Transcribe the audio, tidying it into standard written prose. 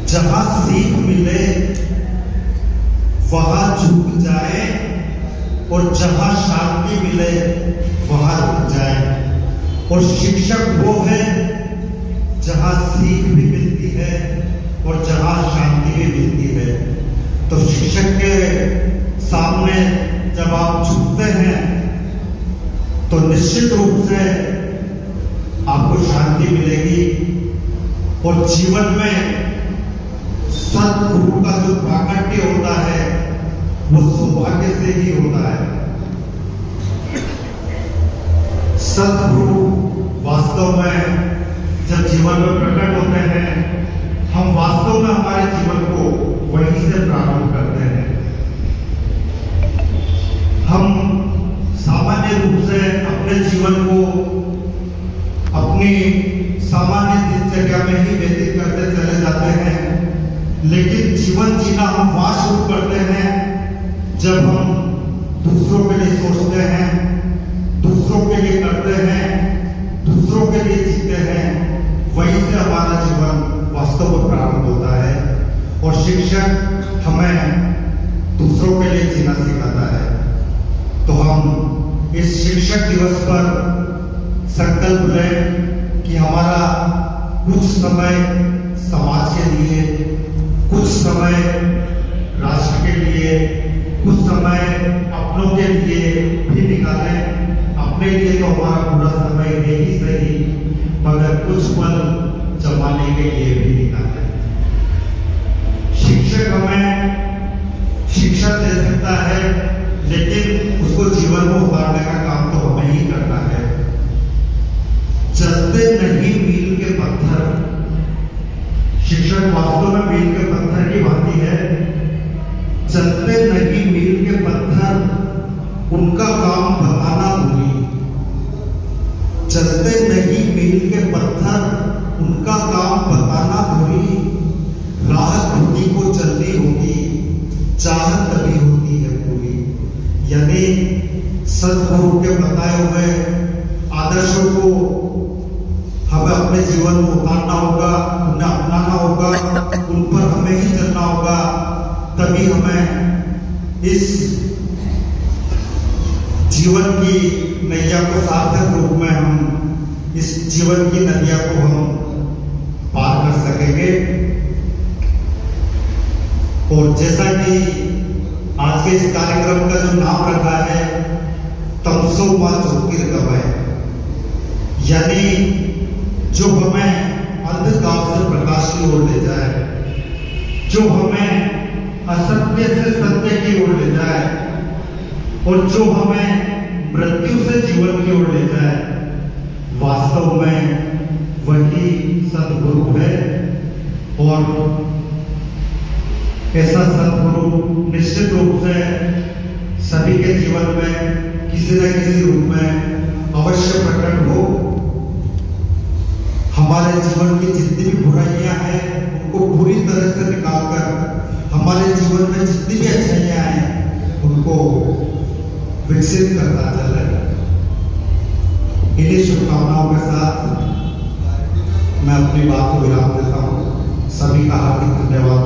जहां सीख मिले वहां झुक जाए और जहां शांति मिले वहां रुक जाए। और शिक्षक वो है जहां सीख भी मिलती है और जहां शांति भी मिलती है। तो शिक्षक के सामने जब आप झुकते हैं तो निश्चित रूप से आपको शांति मिलेगी और जीवन में सद्गुरु का जो प्राकट्य होता है वो सौभाग्य से ही होता है। सद्गुरु वास्तव में जब जीवन में प्रकट होते हैं, हम वास्तव में हमारे जीवन को वहीं से प्रारंभ करते हैं। हम सामान्य रूप से अपने जीवन को अपनी सामान्य दिनचर्या में ही व्यतीत करते चले जाते हैं, लेकिन जीवन जीना हम वहां शुरू करते हैं जब हम दूसरों के लिए सोचते हैं, दूसरों के लिए करते हैं, दूसरों के लिए जीते हैं। वहीं से हमारा जीवन वास्तव में प्रारंभ होता है। और शिक्षक हमें दूसरों के लिए जीना सिखाता है। तो हम इस शिक्षक दिवस पर संकल्प लें कि हमारा कुछ समय समाज के लिए, कुछ समय राष्ट्र के लिए, कुछ समय अपनों के लिए भी निकालें। अपने लिए तो हमारा पूरा समय है ही सही, मगर कुछ पल जमाने के लिए भी निकालें। शिक्षक हमें शिक्षा दे सकता है, लेकिन उसको जीवन में उतारने का काम तो हमें ही करना है। चलते नहीं मील के पत्थर, शिक्षक वास्तव में मील के पत्थर की भांति है। चलते नहीं मील के पत्थर, उनका काम बताना भूली। चलते नहीं मील के पत्थर, उनका काम बताना भूली। राह खुदी को चलनी होगी, चाहत तभी होती है पूरी। यानी सद्गुरु के बताए हुए आदर्शों को हमें अपने जीवन में उतारना होगा, उन्हें अपनाना होगा, उन पर हमें ही चलना होगा। तभी हमें इस जीवन की नैया को सार्थक रूप में हम इस जीवन की नदिया को हम पार कर सकेंगे। और जैसा कि आज के इस कार्यक्रम का जो नाम रखा है, तमसो मां ज्योतिर्गमय, यानी जो हमें अंधकार से प्रकाश की ओर ले जाए, जो हमें असत्य से सत्य की ओर ले जाए और जो हमें मृत्यु से जीवन की ओर ले जाए, वास्तव में वही सद्गुरु है। और ऐसा सद्गुरु निश्चित रूप से सभी के जीवन में किसी न किसी रूप में अवश्य प्रकट हो। हमारे जीवन की जितनी भी बुराइयां हैं उनको पूरी तरह से निकालकर हमारे जीवन में जितनी भी अच्छाइयां हैं उनको विकसित करता चले। इन्हीं शुभकामनाओं के साथ मैं अपनी बात को विराम देता हूँ। सभी का हार्दिक धन्यवाद।